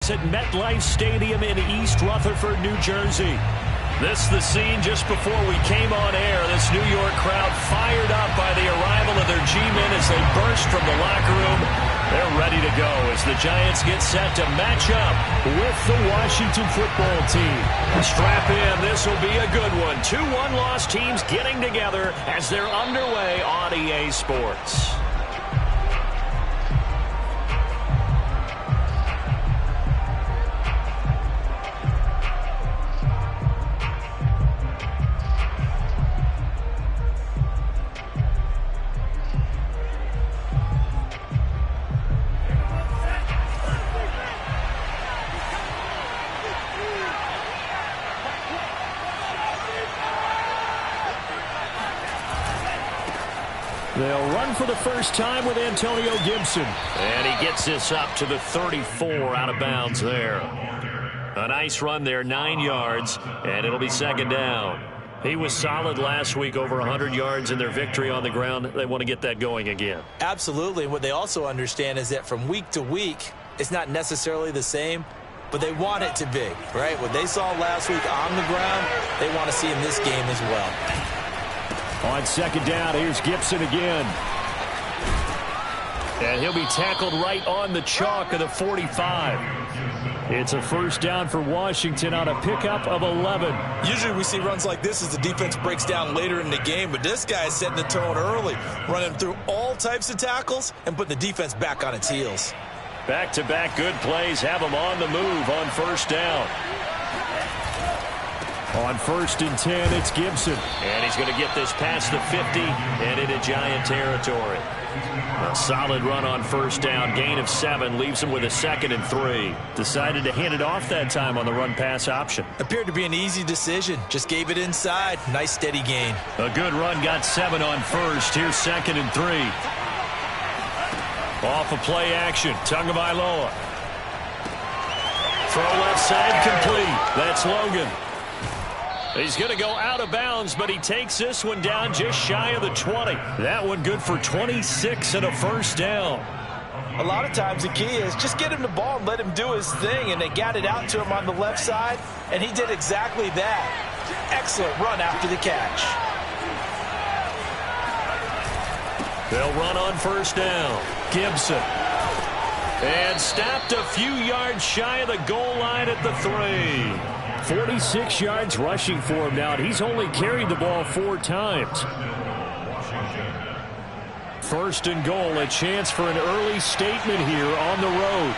Giants at MetLife Stadium in East Rutherford, New Jersey. This is the scene just before we came on air. This New York crowd fired up by the arrival of their G-men as they burst from the locker room. They're ready to go as the Giants get set to match up with the Washington football team. Strap in, this will be a good one. 2 one-loss teams getting together as they're underway on EA Sports. They'll run for the first time with Antonio Gibson. And he gets this up to the 34 out of bounds there. A nice run there, 9 yards, and it'll be second down. He was solid last week, over 100 yards in their victory on the ground. They want to get that going again. Absolutely. What they also understand is that from week to week, it's not necessarily the same, but they want it to be, right? What they saw last week on the ground, they want to see in this game as well. On second down, here's Gibson again. And he'll be tackled right on the chalk of the 45. It's a first down for Washington on a pickup of 11. Usually we see runs like this as the defense breaks down later in the game, but this guy is setting the tone early, running through all types of tackles and putting the defense back on its heels. Back-to-back good plays have him on the move on first down. On 1st and 10, it's Gibson. And he's going to get this past the 50 and into Giant territory. A solid run on first down. Gain of 7 leaves him with a 2nd and 3. Decided to hand it off that time on the run-pass option. Appeared to be an easy decision. Just gave it inside. Nice steady gain. A good run. Got 7 on first. Here's 2nd and 3. Off of play action. Tagovailoa. Throw left side complete. That's Logan. He's going to go out of bounds, but he takes this one down just shy of the 20. That one good for 26 and a first down. A lot of times the key is just get him the ball and let him do his thing, and they got it out to him on the left side, and he did exactly that. Excellent run after the catch. They'll run on first down. Gibson. And stopped a few yards shy of the goal line at the 3. 46 yards rushing for him now, and he's only carried the ball 4 times. First and goal, a chance for an early statement here on the road.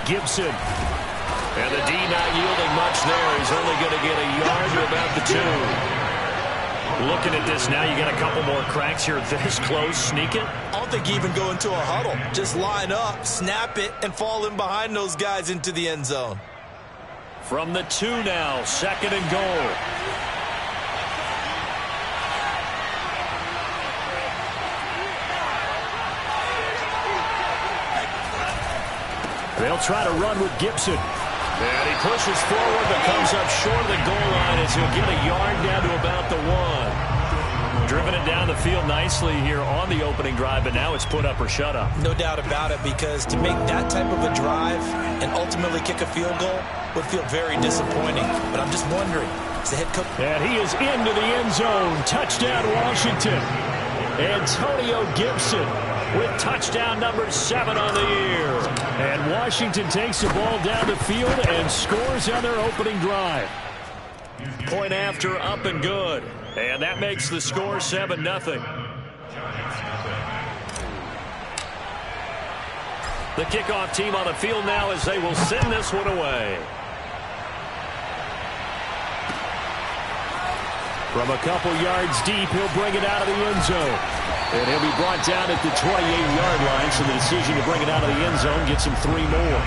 Gibson. And the D not yielding much there. He's only going to get a yard to about the 2. Looking at this now, you got a couple more cracks here this close. Sneak it. I don't think you even go into a huddle. Just line up, snap it, and fall in behind those guys into the end zone. From the 2 now, 2nd and goal. They'll try to run with Gibson. And he pushes forward but comes up short of the goal line as he'll get a yard down to about the 1. Driven it down the field nicely here on the opening drive, but now it's put up or shut up. No doubt about it, because to make that type of a drive and ultimately kick a field goal would feel very disappointing. But I'm just wondering, is the head coach... And he is into the end zone. Touchdown, Washington. Antonio Gibson with touchdown number 7 on the year. And Washington takes the ball down the field and scores on their opening drive. Point after, up and good. And that makes the score 7-0. The kickoff team on the field now as they will send this one away. From a couple yards deep, he'll bring it out of the end zone. And he'll be brought down at the 28-yard line, so the decision to bring it out of the end zone gets him 3 more.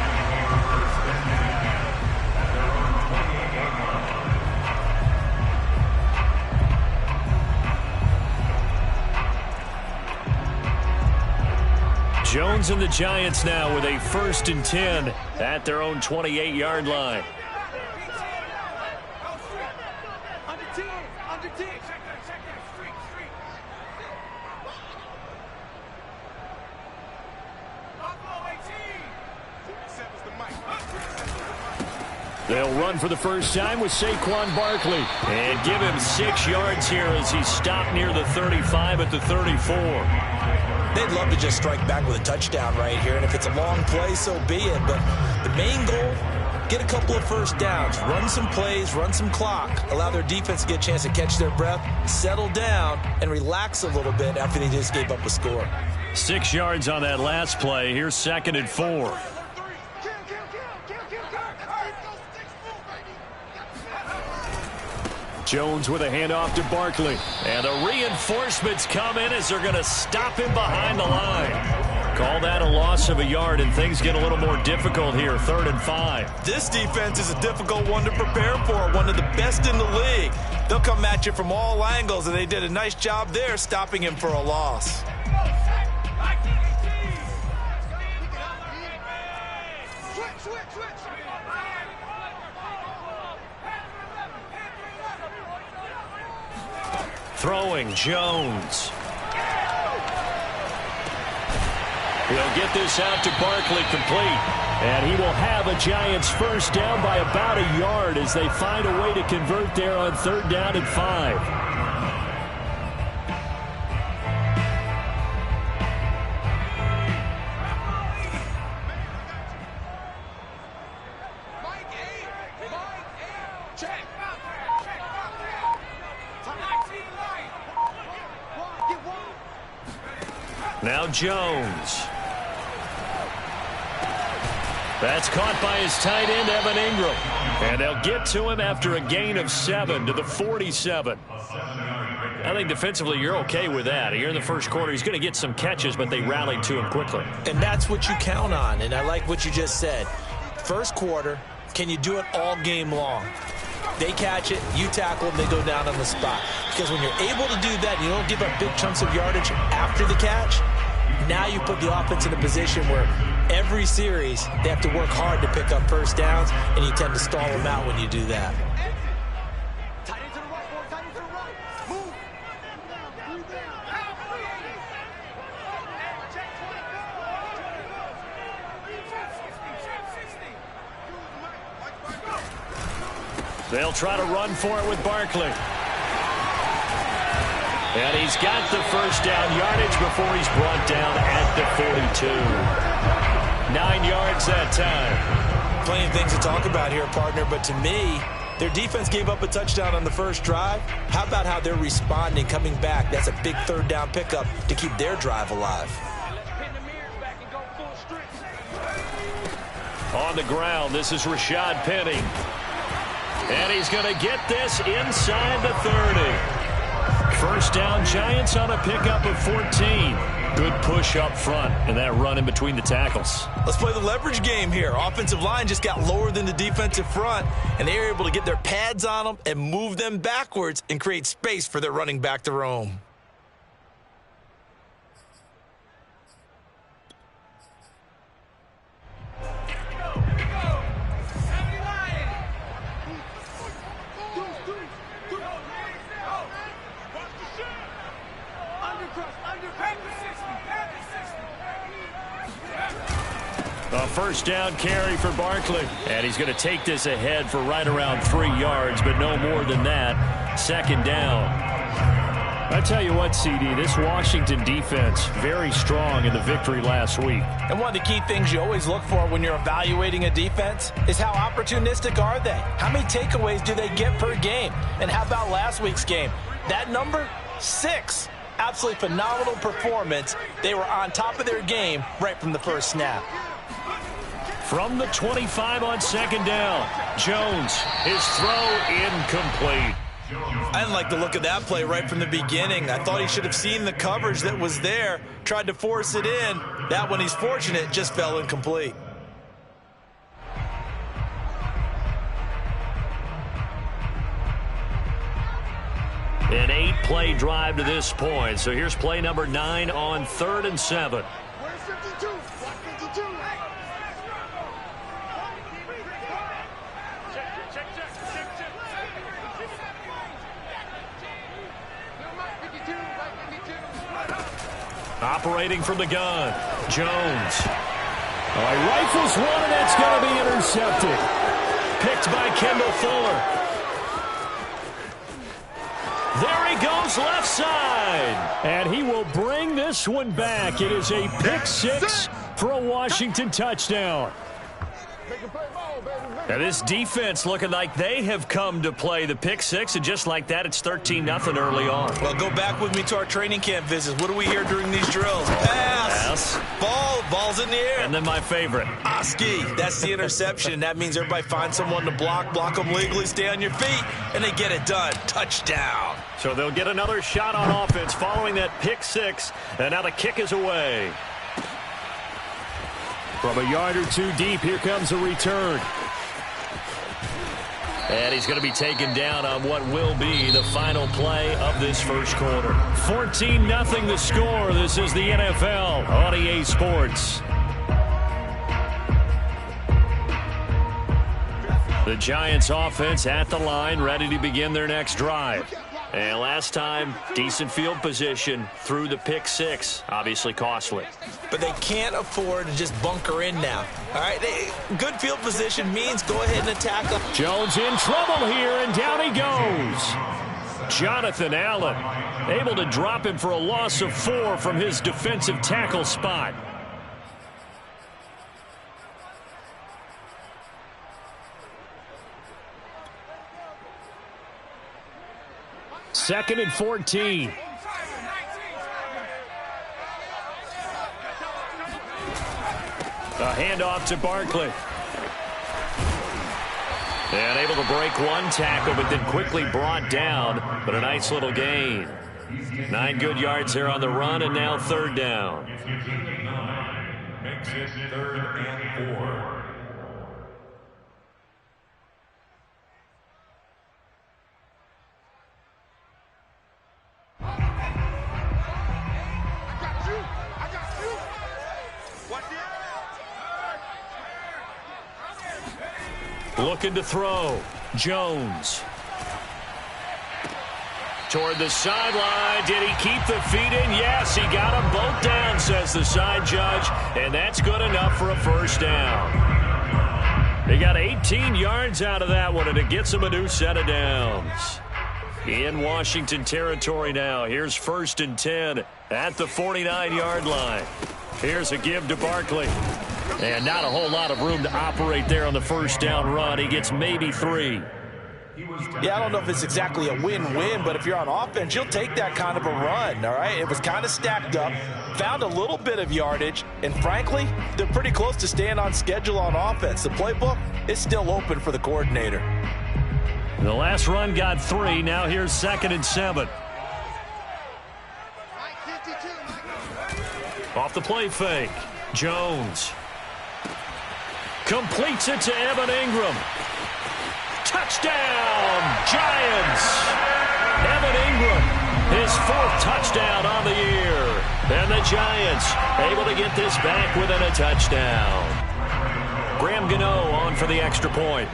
Jones and the Giants now with a 1st and 10 at their own 28-yard line. They'll run for the first time with Saquon Barkley and give him 6 yards here as he's stopped near the 35 at the 34. They'd love to just strike back with a touchdown right here, and if it's a long play, so be it. But the main goal, get a couple of first downs, run some plays, run some clock, allow their defense to get a chance to catch their breath, settle down, and relax a little bit after they just gave up a score. 6 yards on that last play. Here's 2nd and 4. Jones with a handoff to Barkley. And the reinforcements come in as they're going to stop him behind the line. Call that a loss of a yard, and things get a little more difficult here. 3rd and 5. This defense is a difficult one to prepare for, one of the best in the league. They'll come at you from all angles, and they did a nice job there stopping him for a loss. Throwing Jones. He'll get this out to Barkley, complete. And he will have a Giants first down by about a yard as they find a way to convert there on 3rd down and 5. Now Jones. That's caught by his tight end, Evan Ingram. And they'll get to him after a gain of 7 to the 47. I think defensively you're okay with that. Here in the first quarter, he's going to get some catches, but they rallied to him quickly. And that's what you count on, and I like what you just said. First quarter, can you do it all game long? They catch it, you tackle them, they go down on the spot. Because when you're able to do that, and you don't give up big chunks of yardage after the catch, now you put the offense in a position where every series they have to work hard to pick up first downs, and you tend to stall them out when you do that. They'll try to run for it with Barkley. And he's got the first down yardage before he's brought down at the 42. 9 yards that time. Plenty of things to talk about here, partner, but to me, their defense gave up a touchdown on the first drive. How about how they're responding, coming back? That's a big 3rd down pickup to keep their drive alive. On the ground, this is Rashad Penny. And he's going to get this inside the 30. First down, Giants on a pickup of 14. Good push up front and that run in between the tackles. Let's play the leverage game here. Offensive line just got lower than the defensive front, and they were able to get their pads on them and move them backwards and create space for their running back to roam. A first down carry for Barkley. And he's going to take this ahead for right around 3 yards, but no more than that. 2nd down. I tell you what, CD, this Washington defense, very strong in the victory last week. And one of the key things you always look for when you're evaluating a defense is how opportunistic are they? How many takeaways do they get per game? And how about last week's game? That number, 6. Absolutely phenomenal performance. They were on top of their game right from the first snap. From the 25 on 2nd down, Jones, his throw incomplete. I didn't like the look of that play right from the beginning. I thought he should have seen the coverage that was there, tried to force it in. That one, he's fortunate, just fell incomplete. An 8-play drive to this point. So here's play number 9 on 3rd and 7. Operating from the gun, Jones. Rifles one, and that's going to be intercepted. picked by Kendall Fuller. There he goes left side. And he will bring this one back. It is a pick six for a Washington touchdown. Now this defense looking like they have come to play the pick six, and just like that, it's 13-0 early on. Well, go back with me to our training camp visits. What do we hear during these drills? Pass. Ball's in the air. And then my favorite. Oski. That's the interception. That means everybody finds someone to block them legally, stay on your feet, and they get it done. Touchdown. So they'll get another shot on offense following that pick six, and now the kick is away. From a yard or two deep, here comes a return. And he's going to be taken down on what will be the final play of this first quarter. 14-0 the score. This is the NFL on EA Sports. The Giants offense at the line, ready to begin their next drive. And last time, decent field position through the pick six. Obviously costly. But they can't afford to just bunker in now. All right, good field position means go ahead and attack them. Jones in trouble here, and down he goes. Jonathan Allen able to drop him for a loss of 4 from his defensive tackle spot. Second and 14. A handoff to Barkley. And able to break one tackle, but then quickly brought down. But a nice little gain. 9 good yards there on the run, and now third down. Makes it 3rd and 4. Looking to throw. Jones. Toward the sideline. Did he keep the feet in? Yes, he got them both down, says the side judge. And that's good enough for a first down. They got 18 yards out of that one, and it gets them a new set of downs. In Washington territory now. Here's 1st and 10 at the 49-yard line. Here's a give to Barkley. And not a whole lot of room to operate there on the first down run. He gets maybe 3. Yeah, I don't know if it's exactly a win-win, but if you're on offense, you'll take that kind of a run, all right? It was kind of stacked up, found a little bit of yardage, and frankly, they're pretty close to staying on schedule on offense. The playbook is still open for the coordinator. The last run got 3. Now here's 2nd and 7. Off the play fake. Jones. Completes it to Evan Ingram. Touchdown, Giants. Evan Ingram, his 4th touchdown on the year. And the Giants able to get this back within a touchdown. Graham Gano on for the extra point.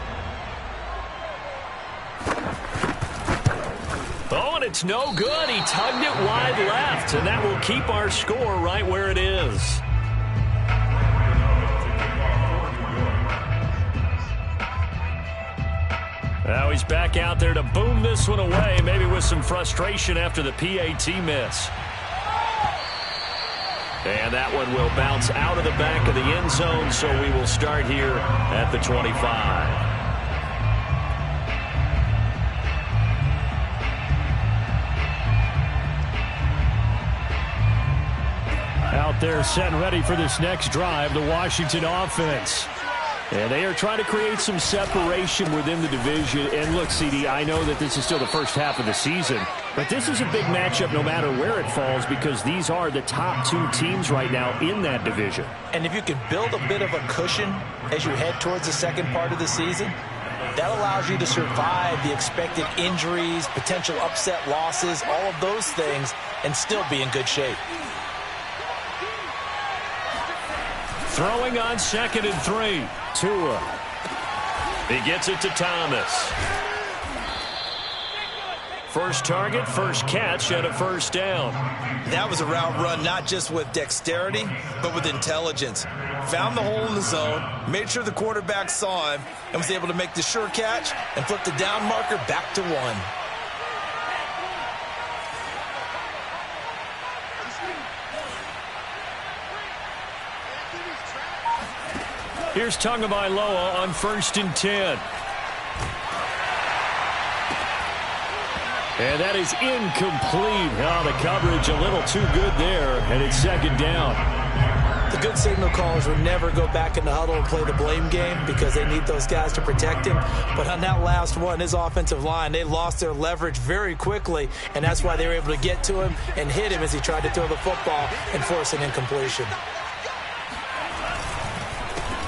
Oh, and it's no good. He tugged it wide left, and that will keep our score right where it is. Now he's back out there to boom this one away, maybe with some frustration after the PAT miss. And that one will bounce out of the back of the end zone, so we will start here at the 25. Out there set and ready for this next drive, the Washington offense. And they are trying to create some separation within the division. And look, CD, I know that this is still the first half of the season, but this is a big matchup no matter where it falls, because these are the top 2 teams right now in that division. And if you can build a bit of a cushion as you head towards the second part of the season, that allows you to survive the expected injuries, potential upset losses, all of those things, and still be in good shape. Throwing on 2nd and 3. Tua. He gets it to Thomas. First target, first catch, and a first down. That was a route run not just with dexterity, but with intelligence. Found the hole in the zone, made sure the quarterback saw him, and was able to make the sure catch and flip the down marker back to 1. Here's Tagovailoa on 1st and 10. And that is incomplete. Oh, the coverage a little too good there, and it's 2nd down. The good signal callers will never go back in the huddle and play the blame game because they need those guys to protect him. But on that last one, his offensive line, they lost their leverage very quickly, and that's why they were able to get to him and hit him as he tried to throw the football and force an incompletion.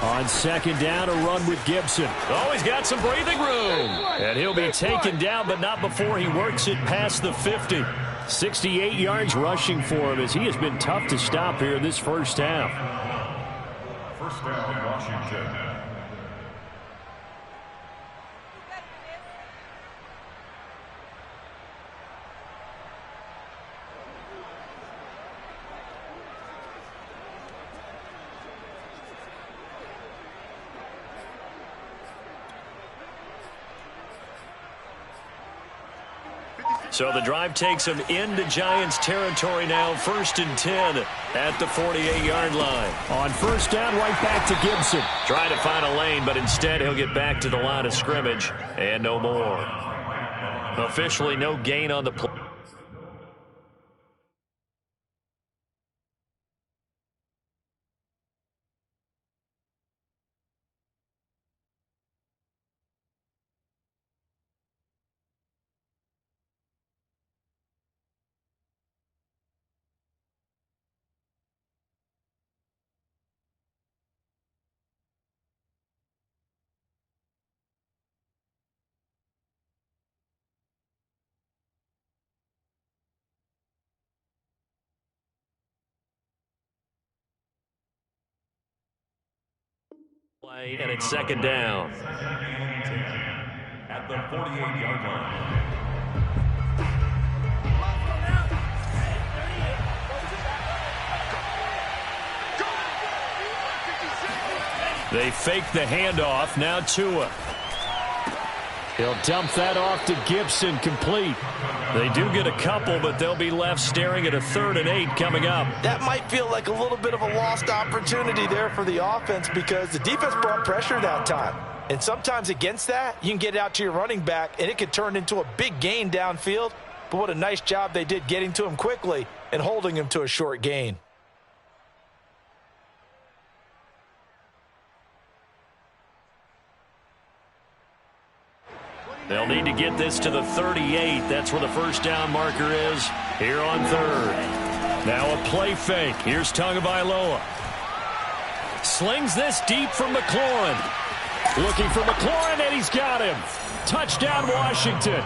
On 2nd down, a run with Gibson. Oh, he's got some breathing room. And he'll be taken down, but not before he works it past the 50. 68 yards rushing for him as he has been tough to stop here in this first half. First down, Washington. So the drive takes him into Giants territory now, 1st and 10 at the 48-yard line. On 1st down, right back to Gibson. Trying to find a lane, but instead he'll get back to the line of scrimmage and no more. Officially no gain on the play. And it's 2nd down. At the 48-yard line. They fake the handoff. Now Tua. He'll dump that off to Gibson, complete. They do get a couple, but they'll be left staring at a 3rd and 8 coming up. That might feel like a little bit of a lost opportunity there for the offense because the defense brought pressure that time. And sometimes against that, you can get out to your running back, and it could turn into a big gain downfield. But what a nice job they did getting to him quickly and holding him to a short gain. They'll need to get this to the 38. That's where the first down marker is here on 3rd. Now a play fake. Here's Tagovailoa. Slings this deep from McLaurin. Looking for McLaurin, and he's got him. Touchdown, Washington.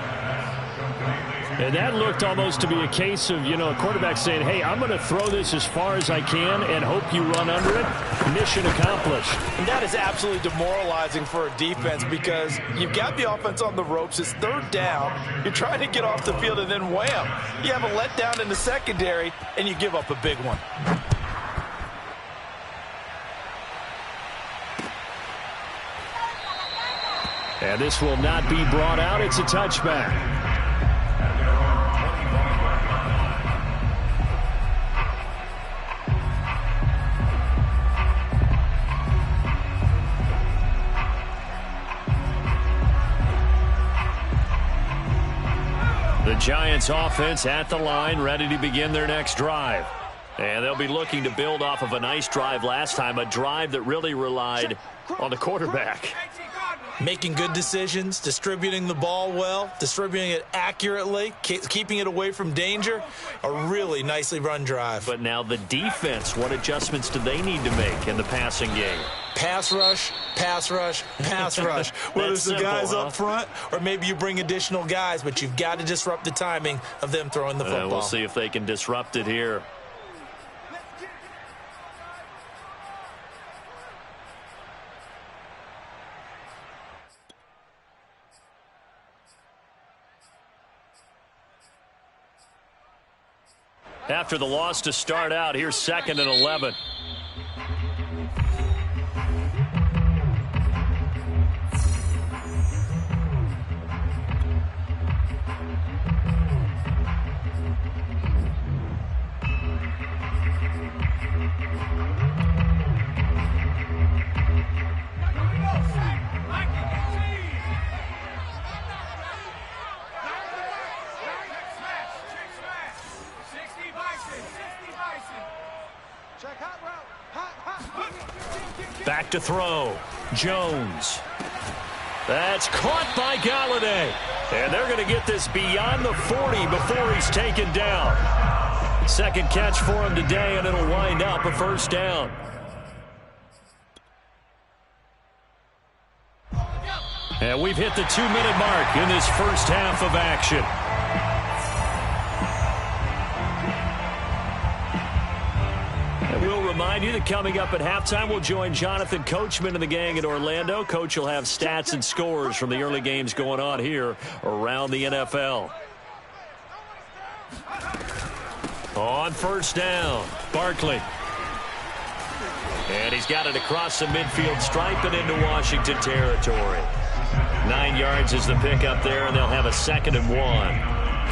And that looked almost to be a case of, a quarterback saying, hey, I'm going to throw this as far as I can and hope you run under it. Mission accomplished. And that is absolutely demoralizing for a defense because you've got the offense on the ropes. It's 3rd down. You're trying to get off the field, and then wham, you have a letdown in the secondary, and you give up a big one. And this will not be brought out. It's a touchback. The Giants offense at the line, ready to begin their next drive. And they'll be looking to build off of a nice drive last time, a drive that really relied on the quarterback. Making good decisions, distributing the ball well, distributing it accurately, keeping it away from danger. A really nicely run drive. But now the defense, what adjustments do they need to make in the passing game? Pass rush, pass rush, pass rush. Whether it's the guys up front or maybe you bring additional guys, but you've got to disrupt the timing of them throwing the football. We'll see if they can disrupt it here. After the loss to start out, here's 2nd and 11. Back to throw. Jones. That's caught by Galladay. And they're going to get this beyond the 40 before he's taken down. Second catch for him today, and it'll wind up a first down. And we've hit the 2-minute mark in this first half of action. We'll remind you that coming up at halftime, we'll join Jonathan Coachman and the gang in Orlando. Coach will have stats and scores from the early games going on here around the NFL. On first down, Barkley. And he's got it across the midfield stripe and into Washington territory. 9 yards is the pickup there, and they'll have a 2nd and 1.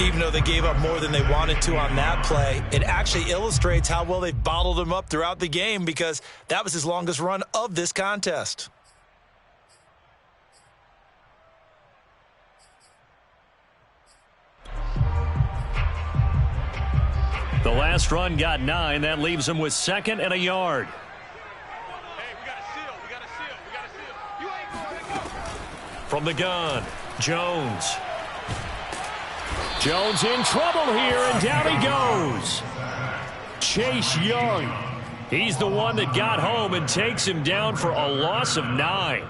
Even though they gave up more than they wanted to on that play, it actually illustrates how well they've bottled him up throughout the game, because that was his longest run of this contest. The last run got 9. That leaves him with 2nd and a yard. Hey, we got a seal. We got a seal. We got a seal. You ain't going to go. From the gun, Jones. Jones in trouble here, and down he goes. Chase Young. He's the one that got home and takes him down for a loss of 9.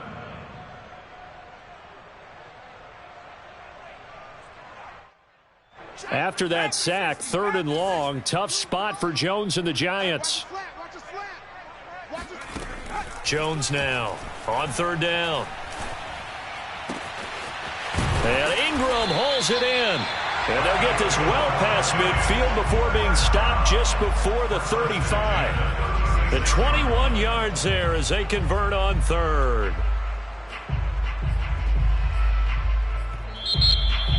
After that sack, 3rd and long. Tough spot for Jones and the Giants. Jones now on 3rd down. And Ingram hauls it in. And they'll get this well past midfield before being stopped just before the 35. The 21 yards there as they convert on 3rd.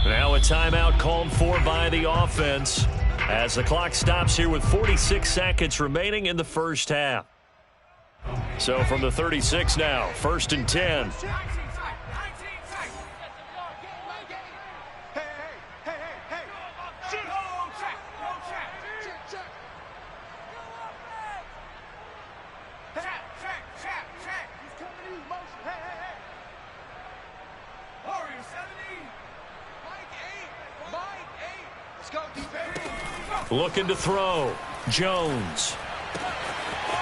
Now a timeout called for by the offense as the clock stops here with 46 seconds remaining in the first half. So from the 36 now, 1st and 10. Looking to throw. Jones.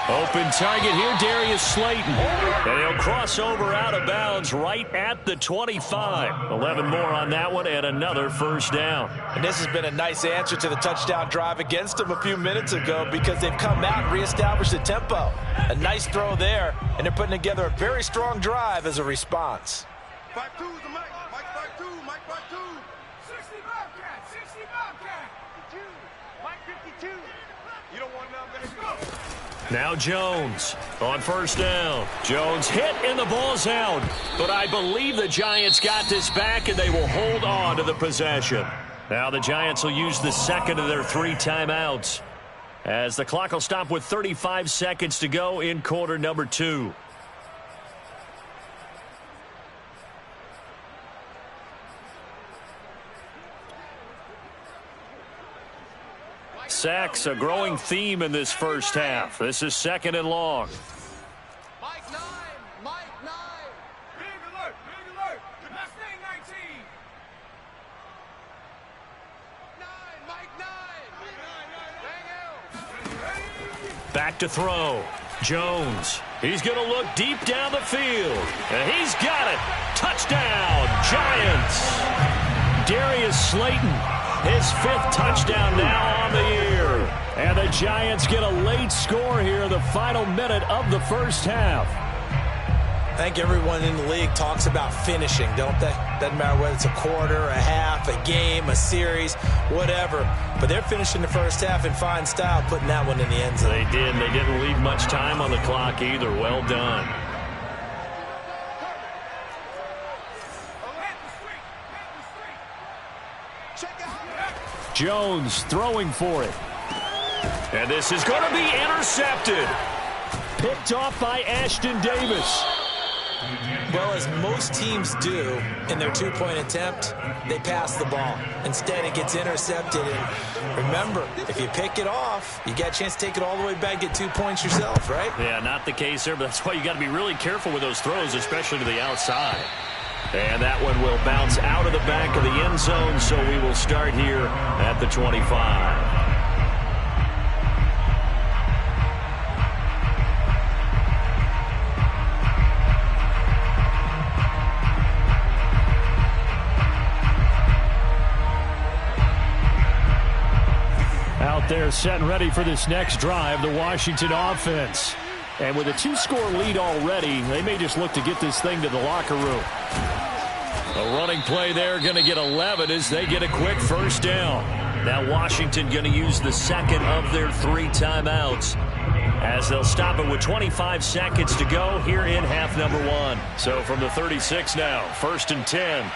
Open target here, Darius Slayton. And he'll cross over out of bounds right at the 25. 11 more on that one and another first down. And this has been a nice answer to the touchdown drive against them a few minutes ago, because they've come out and reestablished the tempo. A nice throw there, and they're putting together a very strong drive as a response. 5-2 is the Mike. Mike 5-2. Mike 5-2. 60 Bobcat. 60 Bobcat. 52. Mike 52. You don't want none, baby. Go. Now Jones on first down. Jones hit and the ball's out. But I believe the Giants got this back and they will hold on to the possession. Now the Giants will use the second of their 3 timeouts as the clock will stop with 35 seconds to go in quarter number 2. Sacks, a growing theme in this first half. This is 2nd and long. Mike 9. Mike 9. Big alert. Big alert. Mustang 19. 9. Mike 9. Back to throw. Jones. He's going to look deep down the field. And he's got it. Touchdown, Giants. Darius Slayton. His 5th touchdown now on the year. And the Giants get a late score here, the final minute of the first half. I think everyone in the league talks about finishing, don't they? Doesn't matter whether it's a quarter, a half, a game, a series, whatever. But they're finishing the first half in fine style, putting that one in the end zone. They did. They didn't leave much time on the clock either. Well done. Jones throwing for it. And this is going to be intercepted. Picked off by Ashton Davis. Well, as most teams do in their two-point attempt, they pass the ball. Instead, it gets intercepted. And remember, if you pick it off, you got a chance to take it all the way back, get 2 points yourself, right? Yeah, not the case there, but that's why you got to be really careful with those throws, especially to the outside. And that one will bounce out of the back of the end zone, so we will start here at the 25. Out there set and ready for this next drive, the Washington offense. And with a 2-score lead already, they may just look to get this thing to the locker room. A running play there, going to get 11 as they get a quick first down. Now Washington going to use the second of their 3 timeouts as they'll stop it with 25 seconds to go here in half number 1. So from the 36 now, 1st and 10.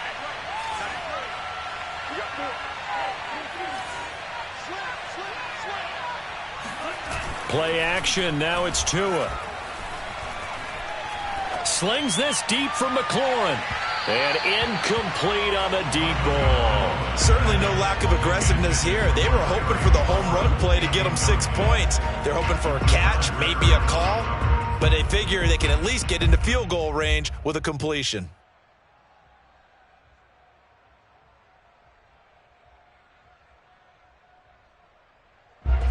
Play action, now it's Tua. Slings this deep from McLaurin. And incomplete on the deep ball. Certainly no lack of aggressiveness here. They were hoping for the home run play to get them 6 points. They're hoping for a catch, maybe a call. But they figure they can at least get into field goal range with a completion.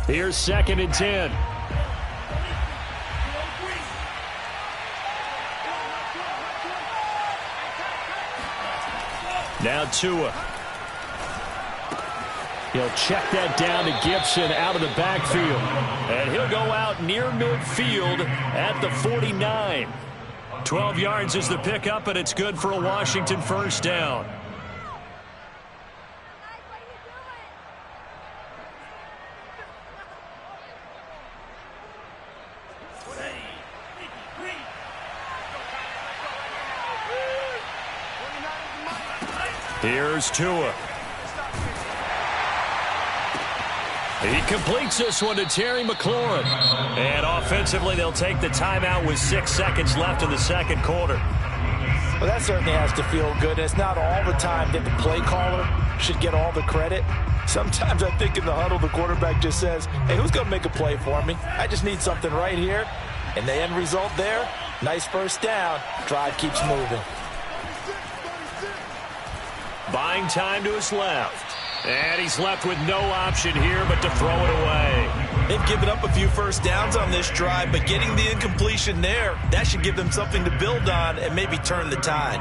Here's 2nd and 10. Now Tua. He'll check that down to Gibson out of the backfield. And he'll go out near midfield at the 49. 12 yards is the pickup, and it's good for a Washington first down. Here's Tua. He completes this one to Terry McLaurin. And offensively, they'll take the timeout with 6 seconds left in the second quarter. Well, that certainly has to feel good. It's not all the time that the play caller should get all the credit. Sometimes I think in the huddle, the quarterback just says, hey, who's going to make a play for me? I just need something right here. And the end result there, nice first down. Drive keeps moving. Buying time to his left. And he's left with no option here but to throw it away. They've given up a few first downs on this drive, but getting the incompletion there, that should give them something to build on and maybe turn the tide.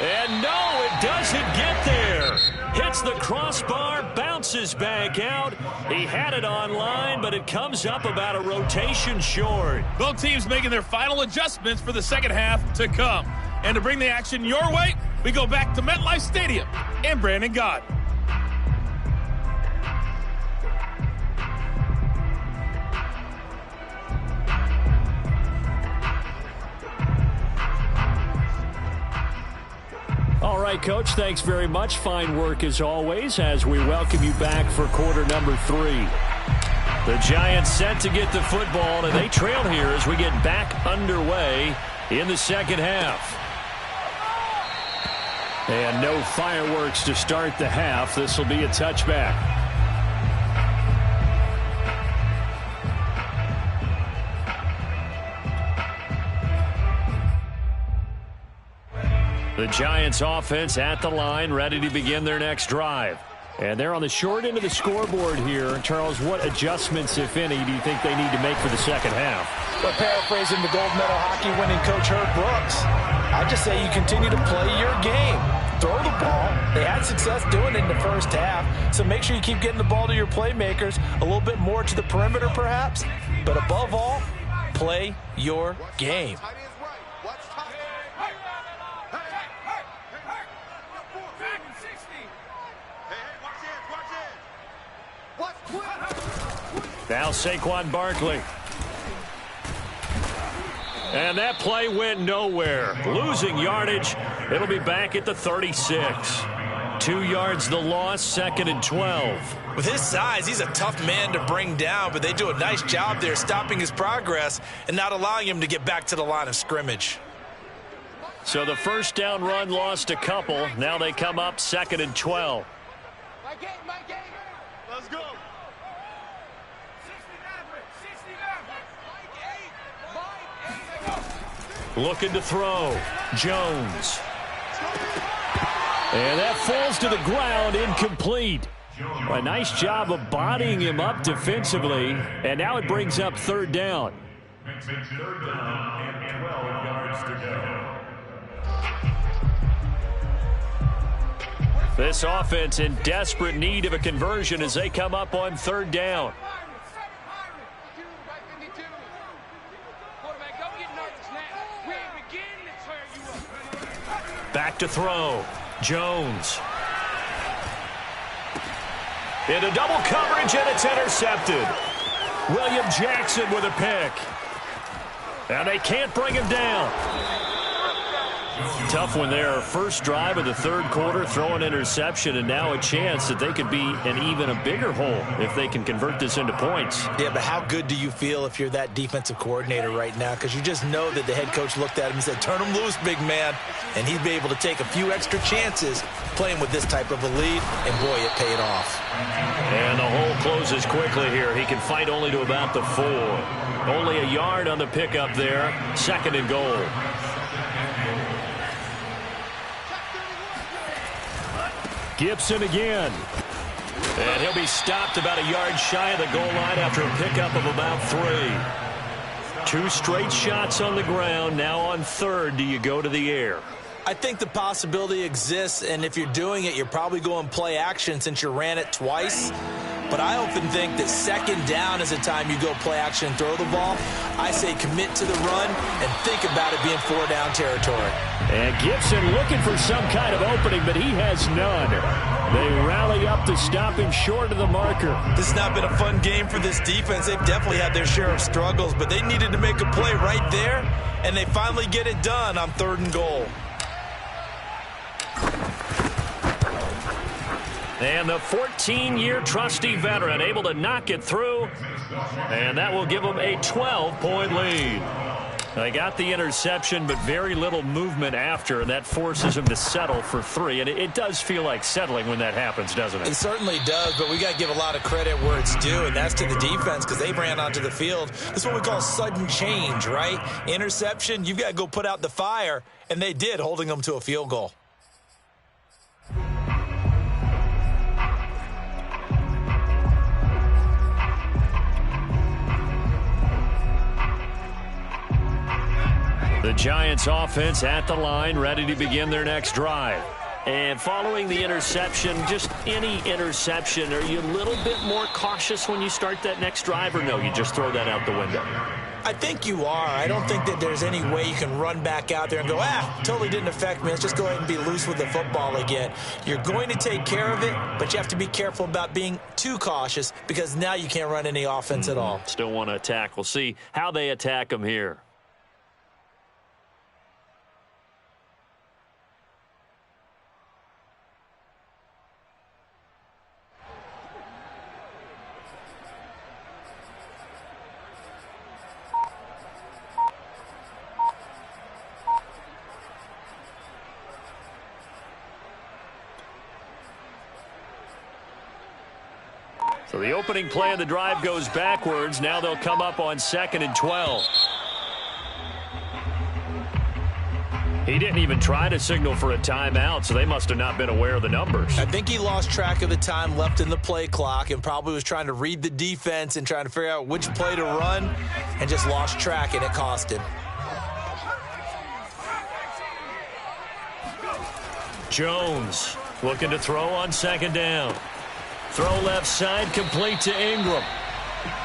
And no, it doesn't get there. Hits the crossbar, bounces back out. He had it online, but it comes up about a rotation short. Both teams making their final adjustments for the second half to come. And to bring the action your way, we go back to MetLife Stadium and Brandon Gott. All right, Coach, thanks very much. Fine work as always as we welcome you back for quarter number 3. The Giants set to get the football, and they trail here as we get back underway in the second half. And no fireworks to start the half. This will be a touchback. The Giants offense at the line, ready to begin their next drive. And they're on the short end of the scoreboard here. Charles, what adjustments, if any, do you think they need to make for the second half? Well, paraphrasing the gold medal hockey winning coach Herb Brooks, I just say you continue to play your game. throw the ball. They had success doing it in the first half, so make sure you keep getting the ball to your playmakers, a little bit more to the perimeter perhaps, but above all, play your game. Now Saquon Barkley. And that play went nowhere. Losing yardage. It'll be back at the 36. 2 yards the loss, 2nd and 12. With his size, he's a tough man to bring down, but they do a nice job there stopping his progress and not allowing him to get back to the line of scrimmage. So the first down run lost a couple. Now they come up 2nd and 12. Let's go. Looking to throw. Jones. And that falls to the ground, incomplete. A nice job of bodying him up defensively. And now it brings up 3rd down. Makes it 3rd down and 12 yards to go. This offense in desperate need of a conversion as they come up on 3rd down. Back to throw. Jones. Into double coverage, and it's intercepted. William Jackson with a pick. And they can't bring him down. Tough one there. First drive of the 3rd quarter, throw an interception, and now a chance that they could be in even a bigger hole if they can convert this into points. Yeah, but how good do you feel if you're that defensive coordinator right now? Because you just know that the head coach looked at him and said, turn him loose, big man. And he'd be able to take a few extra chances playing with this type of a lead, and boy, it paid off. And the hole closes quickly here. He can fight only to about the 4. Only a yard on the pickup there. 2nd and goal. Gibson again. And he'll be stopped about a yard shy of the goal line after a pickup of about 3. 2 straight shots on the ground. Now on 3rd, do you go to the air? I think the possibility exists, and if you're doing it, you're probably going play action since you ran it twice. But I often think that 2nd down is the time you go play action and throw the ball. I say commit to the run and think about it being 4-down territory. And Gibson looking for some kind of opening, but he has none. They rally up to stop him short of the marker. This has not been a fun game for this defense. They've definitely had their share of struggles, but they needed to make a play right there, and they finally get it done on 3rd and goal. And the 14-year trusty veteran able to knock it through. And that will give them a 12-point lead. They got the interception, but very little movement after, and that forces them to settle for 3. And it does feel like settling when that happens, doesn't it? It certainly does, but we got to give a lot of credit where it's due, and that's to the defense because they ran onto the field. This is what we call sudden change, right? Interception, you've got to go put out the fire, and they did, holding them to a field goal. The Giants offense at the line, ready to begin their next drive. And following the interception, just any interception, are you a little bit more cautious when you start that next drive, or no, you just throw that out the window? I think you are. I don't think that there's any way you can run back out there and go, totally didn't affect me. Let's just go ahead and be loose with the football again. You're going to take care of it, but you have to be careful about being too cautious because now you can't run any offense at all. Still want to attack. We'll see how they attack them here. So the opening play of the drive goes backwards. Now they'll come up on 2nd and 12. He didn't even try to signal for a timeout, so they must have not been aware of the numbers. I think he lost track of the time left in the play clock and probably was trying to read the defense and trying to figure out which play to run and just lost track, and it cost him. Jones looking to throw on second down. Throw left side, complete to Ingram.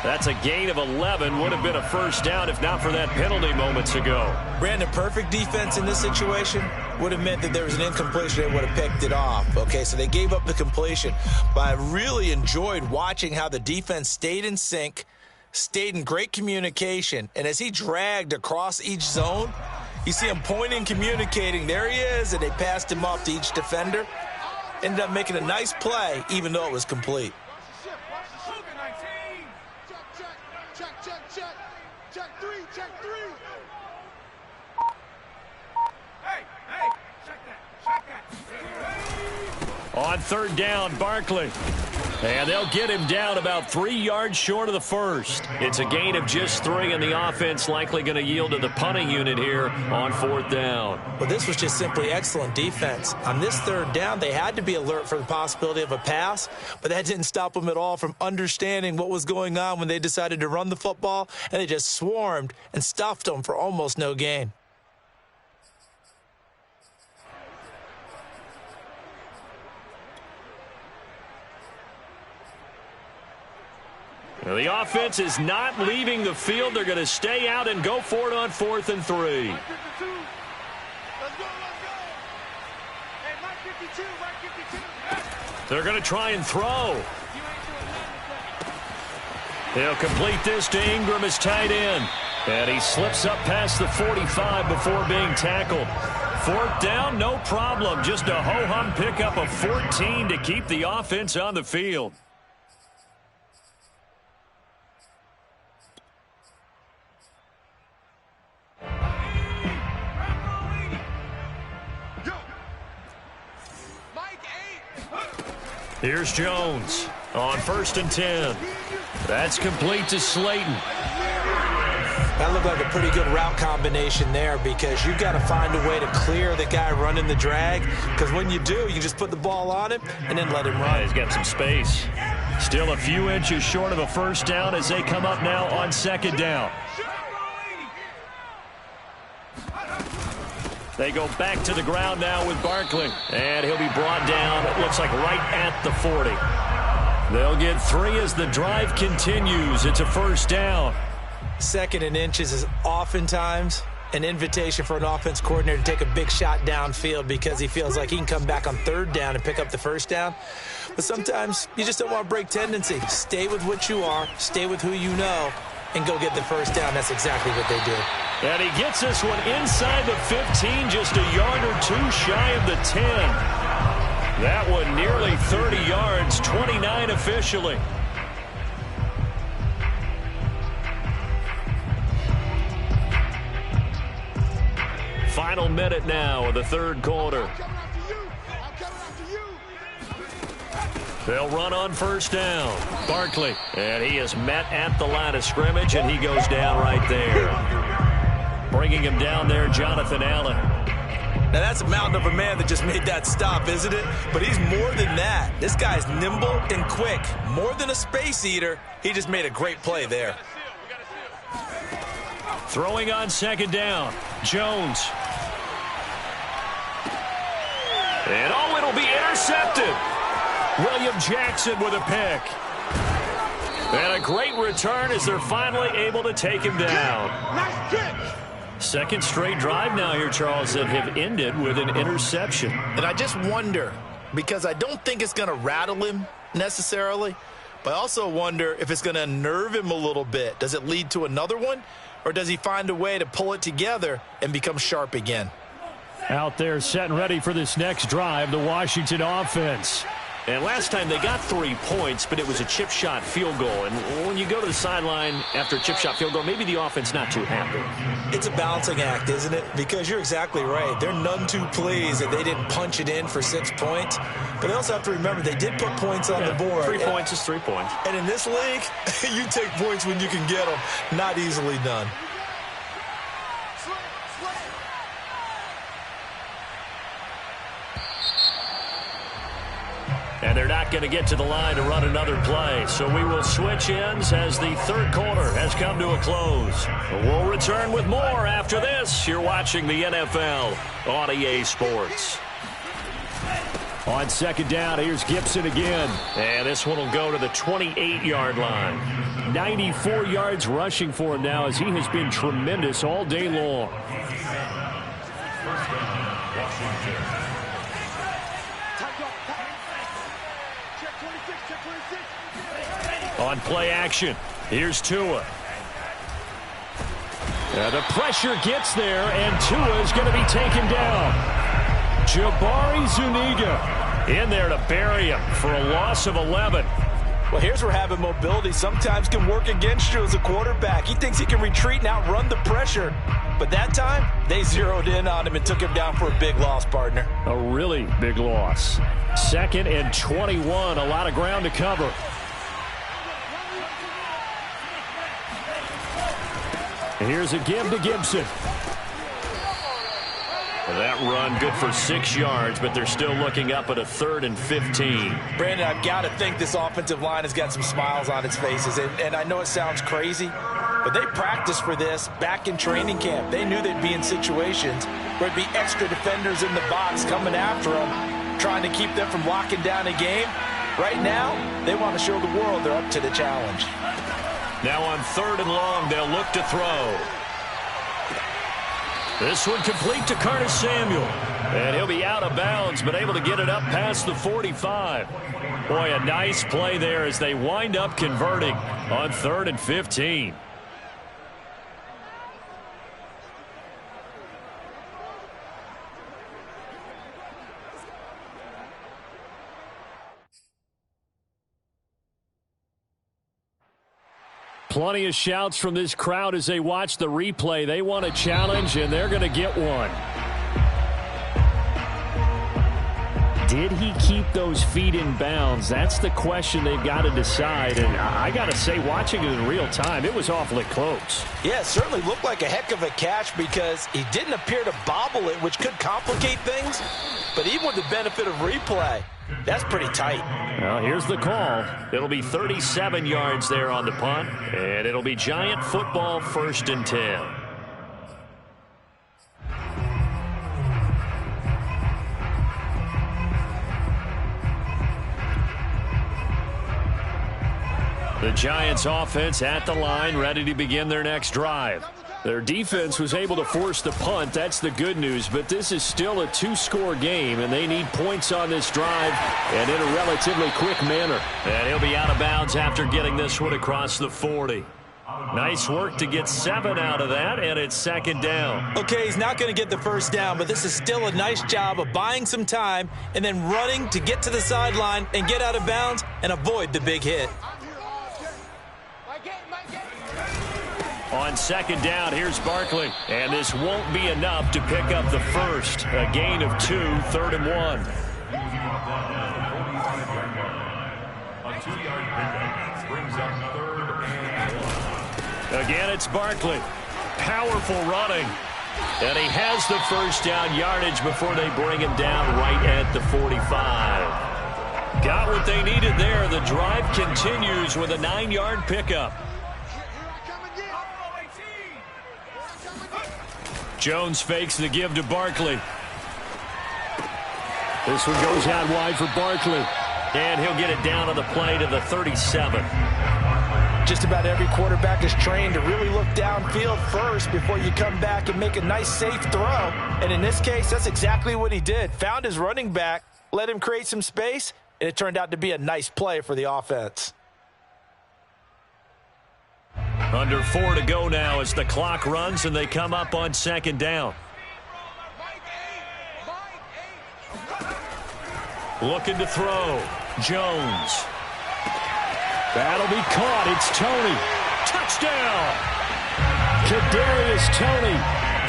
That's a gain of 11. Would have been a first down if not for that penalty moments ago. Brandon, perfect defense in this situation would have meant that there was an incompletion. They would have picked it off. Okay, so they gave up the completion. But I really enjoyed watching how the defense stayed in sync, stayed in great communication. And as he dragged across each zone, you see him pointing, communicating. There he is, and they passed him off to each defender. Ended up making a nice play, even though it was complete. On third down, Barkley. And they'll get him down about 3 yards short of the first. It's a gain of just 3, and the offense likely going to yield to the punting unit here on fourth down. Well, this was just simply excellent defense. On this third down, they had to be alert for the possibility of a pass, but that didn't stop them at all from understanding what was going on when they decided to run the football, and they just swarmed and stuffed them for almost no gain. The offense is not leaving the field. They're going to stay out and go for it on 4th and 3. They're going to try and throw. He'll complete this to Ingram as tight end. And he slips up past the 45 before being tackled. Fourth down, no problem. Just a ho-hum pickup of 14 to keep the offense on the field. Here's Jones on 1st and 10. That's complete to Slayton. That looked like a pretty good route combination there because you've got to find a way to clear the guy running the drag, because when you do, you just put the ball on him and then let him run. He's got some space. Still a few inches short of a first down as they come up now on second down. They go back to the ground now with Barkley. And he'll be brought down, it looks like right at the 40. They'll get 3 as the drive continues. It's a first down. 2nd and inches is oftentimes an invitation for an offense coordinator to take a big shot downfield because he feels like he can come back on 3rd down and pick up the first down. But sometimes you just don't want to break tendency. Stay with what you are, stay with who you know, and go get the first down. That's exactly what they did. And he gets this one inside the 15, just a yard or 2 shy of the 10. That one nearly 30 yards, 29 officially. Final minute now of the third quarter. They'll run on first down. Barkley, and he is met at the line of scrimmage, and he goes down right there. Bringing him down there, Jonathan Allen. Now, that's a mountain of a man that just made that stop, isn't it? But he's more than that. This guy's nimble and quick. More than a space eater, he just made a great play there. Throwing on second down, Jones. And oh, it'll be intercepted. William Jackson with a pick. And a great return as they're finally able to take him down. Nice kick. Second straight drive now here, Charles, that have ended with an interception. And I just wonder, because I don't think it's going to rattle him necessarily, but I also wonder if it's going to unnerve him a little bit. Does it lead to another one, or does he find a way to pull it together and become sharp again? Out there set and ready for this next drive, the Washington offense. And last time they got 3 points, but it was a chip shot field goal. And when you go to the sideline after a chip shot field goal, maybe the offense not too happy. It's a balancing act, isn't it? Because you're exactly right. They're none too pleased that they didn't punch it in for 6 points. But they also have to remember they did put points on the board. 3 points is 3 points. And in this league, you take points when you can get them. Not easily done. And they're not going to get to the line to run another play. So we will switch ends as the third quarter has come to a close. We'll return with more after this. You're watching the NFL on EA Sports. On second down, here's Gibson again. And this one will go to the 28-yard line. 94 yards rushing for him now as he has been tremendous all day long. On play action, here's Tua. The pressure gets there, and Tua is going to be taken down. Jabari Zuniga in there to bury him for a loss of 11. Well, here's where having mobility sometimes can work against you as a quarterback. He thinks he can retreat and outrun the pressure. But that time, they zeroed in on him and took him down for a big loss, partner. A really big loss. 2nd and 21, a lot of ground to cover. And here's a give to Gibson. Well, that run good for 6 yards, but they're still looking up at a 3rd and 15. Brandon, I've got to think this offensive line has got some smiles on its faces. And I know it sounds crazy, but they practiced for this back in training camp. They knew they'd be in situations where there'd be extra defenders in the box coming after them, trying to keep them from locking down a game. Right now, they want to show the world they're up to the challenge. Now on 3rd and long, they'll look to throw. This one complete to Curtis Samuel. And he'll be out of bounds, but able to get it up past the 45. Boy, a nice play there as they wind up converting on 3rd and 15. Plenty of shouts from this crowd as they watch the replay. They want a challenge, and they're going to get one. Did he keep those feet in bounds? That's the question they've got to decide. And I got to say, watching it in real time, it was awfully close. Yeah, it certainly looked like a heck of a catch because he didn't appear to bobble it, which could complicate things. But even with the benefit of replay, that's pretty tight. Well, here's the call. It'll be 37 yards there on the punt, and it'll be Giant football 1st and 10. The Giants offense at the line, ready to begin their next drive. Their defense was able to force the punt. That's the good news, but this is still a 2-score game, and they need points on this drive and in a relatively quick manner. And he'll be out of bounds after getting this one across the 40. Nice work to get 7 out of that, and it's 2nd down. Okay, he's not going to get the 1st down, but this is still a nice job of buying some time and then running to get to the sideline and get out of bounds and avoid the big hit. On 2nd down, here's Barkley. And this won't be enough to pick up the first. A gain of 2, 3rd and 1. A 2-yard pickup brings up 3rd and 1. Again, it's Barkley. Powerful running. And he has the 1st down yardage before they bring him down right at the 45. Got what they needed there. The drive continues with a 9-yard pickup. Jones fakes the give to Barkley. This one goes out wide for Barkley. And he'll get it down on the play to the 37. Just about every quarterback is trained to really look downfield first before you come back and make a nice, safe throw. And in this case, that's exactly what he did. Found his running back, let him create some space, and it turned out to be a nice play for the offense. Under 4 to go now as the clock runs and they come up on 2nd down. Looking to throw. Jones. That'll be caught. It's Toney. Touchdown. Kadarius Toney.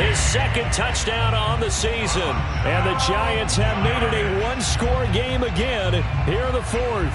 His 2nd touchdown on the season. And the Giants have made it a 1-score game again here in the 4th.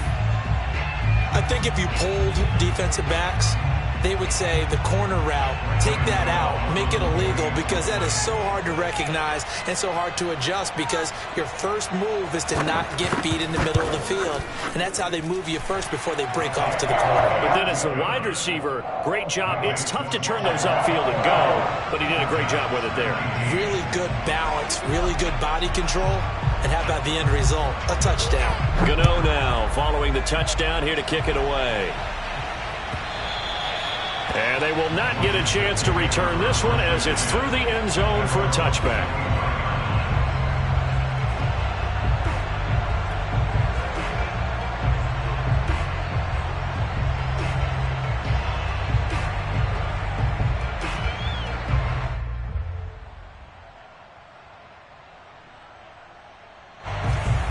I think if you polled defensive backs, they would say the corner route, take that out, make it illegal, because that is so hard to recognize and so hard to adjust because your first move is to not get beat in the middle of the field. And that's how they move you first before they break off to the corner. But then as a wide receiver, great job. It's tough to turn those upfield and go, but he did a great job with it there. Really good balance, really good body control. And how about the end result? A touchdown. Gano now following the touchdown here to kick it away. And they will not get a chance to return this one as it's through the end zone for a touchback.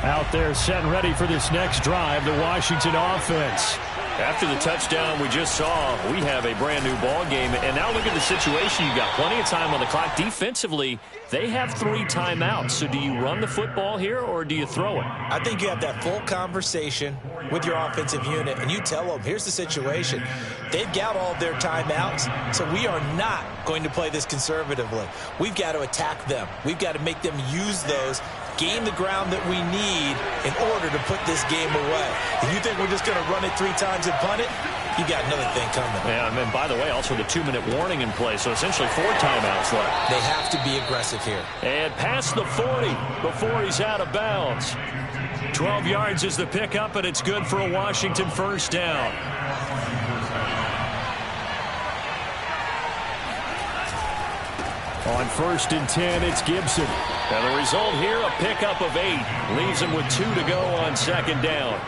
Out there set and ready for this next drive, the Washington offense. After the touchdown we just saw, we have a brand new ball game. And now look at the situation. You got plenty of time on the clock. Defensively, they have 3 timeouts. So do you run the football here or do you throw it? I think you have that full conversation with your offensive unit, and you tell them, here's the situation. They've got all of their timeouts, so we are not going to play this conservatively. We've got to attack them. We've got to make them use those, gain the ground that we need in order to put this game away. If you think we're just going to run it 3 times and punt it, you got another thing coming. Yeah, and by the way, also the 2-minute warning in play, so essentially 4 timeouts left. They have to be aggressive here. And past the 40 before he's out of bounds. 12 yards is the pickup, and it's good for a Washington first down. On 1st and 10, it's Gibson. And the result here, a pickup of 8. Leaves him with 2 to go on 2nd down.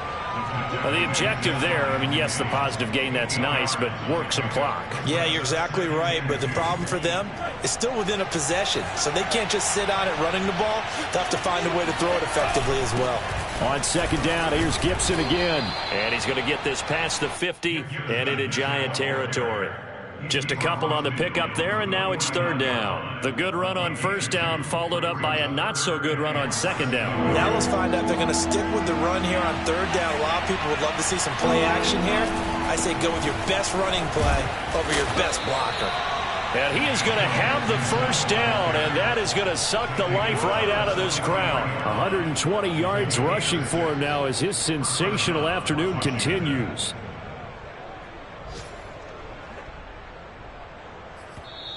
Well, the objective there, I mean, yes, the positive gain, that's nice, but work some clock. Yeah, you're exactly right, but the problem for them is still within a possession, so they can't just sit on it running the ball. They'll have to find a way to throw it effectively as well. On 2nd down, here's Gibson again. And he's going to get this past the 50 and into Giant territory. Just a couple on the pickup there, and now it's 3rd down. The good run on 1st down followed up by a not-so-good run on 2nd down. Now let's find out if they're going to stick with the run here on 3rd down. A lot of people would love to see some play action here. I say go with your best running play over your best blocker. And he is going to have the 1st down, and that is going to suck the life right out of this crowd. 120 yards rushing for him now as his sensational afternoon continues.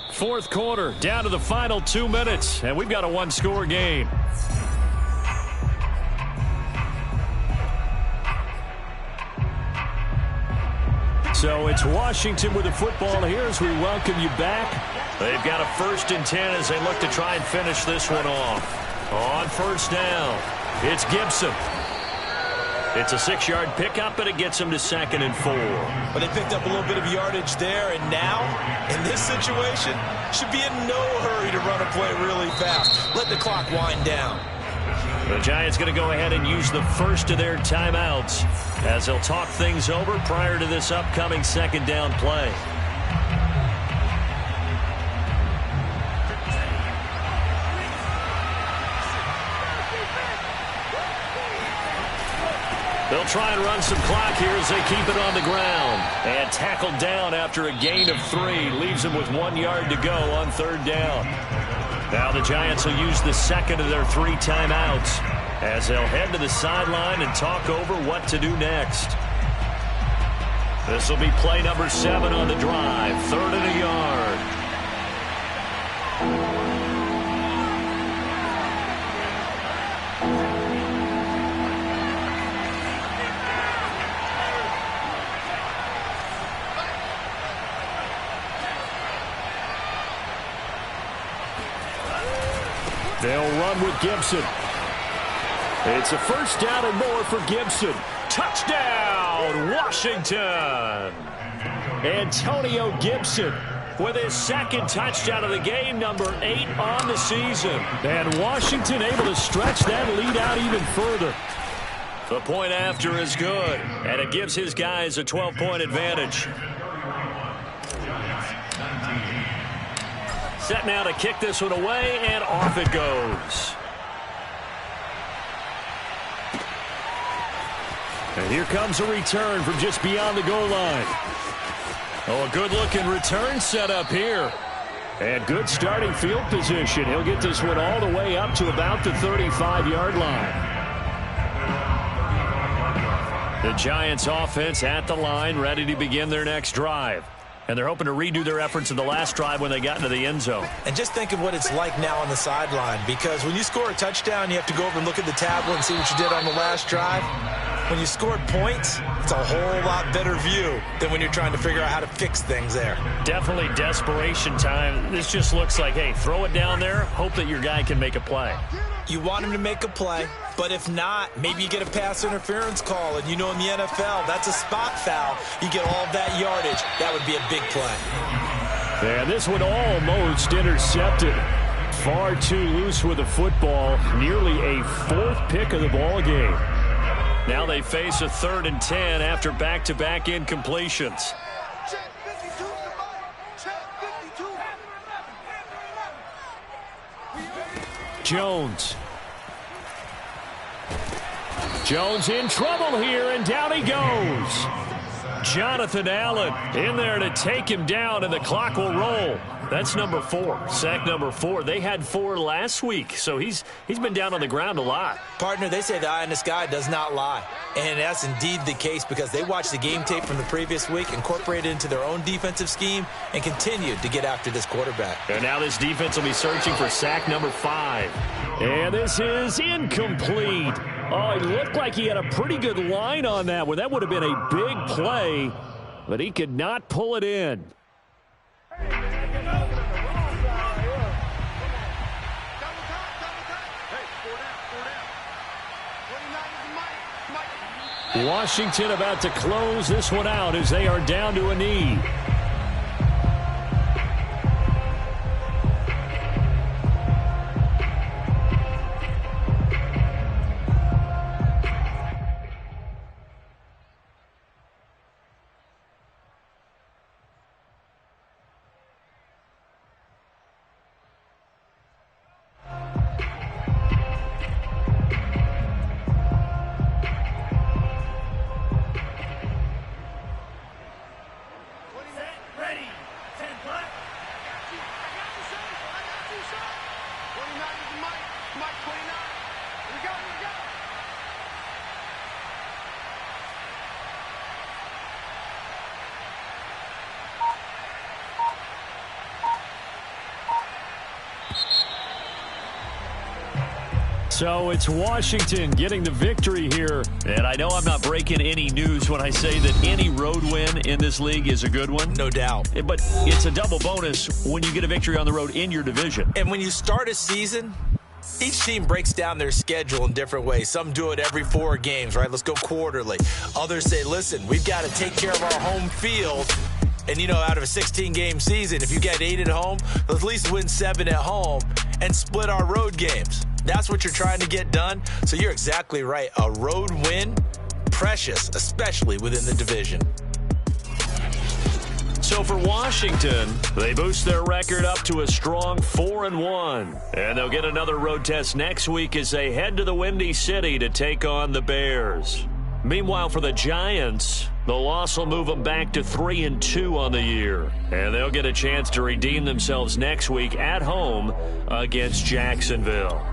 4th quarter, down to the final 2 minutes, and we've got a 1-score game. So it's Washington with the football here as we welcome you back. They've got a 1st and 10 as they look to try and finish this one off. On 1st down, it's Gibson. It's a 6-yard pickup, and it gets him to 2nd and 4. But they picked up a little bit of yardage there, and now, in this situation, should be in no hurry to run a play really fast. Let the clock wind down. The Giants going to go ahead and use the first of their timeouts as they'll talk things over prior to this upcoming 2nd down play. They'll try and run some clock here as they keep it on the ground. And tackled down after a gain of 3. Leaves them with 1 yard to go on 3rd down. Now the Giants will use the 2nd of their 3 timeouts as they'll head to the sideline and talk over what to do next. This will be play number 7 on the drive. 3rd and a yard. They'll run with Gibson. It's a 1st down and more for Gibson. Touchdown, Washington! Antonio Gibson with his 2nd touchdown of the game, number 8 on the season. And Washington able to stretch that lead out even further. The point after is good, and it gives his guys a 12-point advantage. Set now to kick this one away, and off it goes. And here comes a return from just beyond the goal line. Oh, a good-looking return set up here. And good starting field position. He'll get this one all the way up to about the 35-yard line. The Giants offense at the line, ready to begin their next drive. And they're hoping to redo their efforts in the last drive when they got into the end zone. And just think of what it's like now on the sideline, because when you score a touchdown, you have to go over and look at the tablet and see what you did on the last drive. When you scored points, it's a whole lot better view than when you're trying to figure out how to fix things there. Definitely desperation time. This just looks like, hey, throw it down there, hope that your guy can make a play. You want him to make a play, but if not, maybe you get a pass interference call, and you know in the NFL, that's a spot foul. You get all that yardage. That would be a big play. And this one almost intercepted. Far too loose with the football. Nearly a 4th pick of the ball game. Now they face a 3rd and 10 after back-to-back incompletions. Jones. Jones in trouble here, and down he goes. Jonathan Allen in there to take him down, and the clock will roll. That's number 4, sack number 4. They had 4 last week, so he's been down on the ground a lot. Partner, they say the eye in the sky does not lie. And that's indeed the case, because they watched the game tape from the previous week, incorporated it into their own defensive scheme, and continued to get after this quarterback. And now this defense will be searching for sack number 5. And this is incomplete. Oh, it looked like he had a pretty good line on that one. That would have been a big play, but he could not pull it in. Washington about to close this one out as they are down to a knee. So it's Washington getting the victory here. And I know I'm not breaking any news when I say that any road win in this league is a good one. No doubt. But it's a double bonus when you get a victory on the road in your division. And when you start a season, each team breaks down their schedule in different ways. Some do it every 4 games, right? Let's go quarterly. Others say, listen, we've got to take care of our home field. And, you know, out of a 16-game season, if you get 8 at home, let's at least win 7 at home and split our road games. That's what you're trying to get done. So you're exactly right. A road win, precious, especially within the division. So for Washington, they boost their record up to a strong 4-1. And they'll get another road test next week as they head to the Windy City to take on the Bears. Meanwhile, for the Giants, the loss will move them back to 3-2 on the year. And they'll get a chance to redeem themselves next week at home against Jacksonville.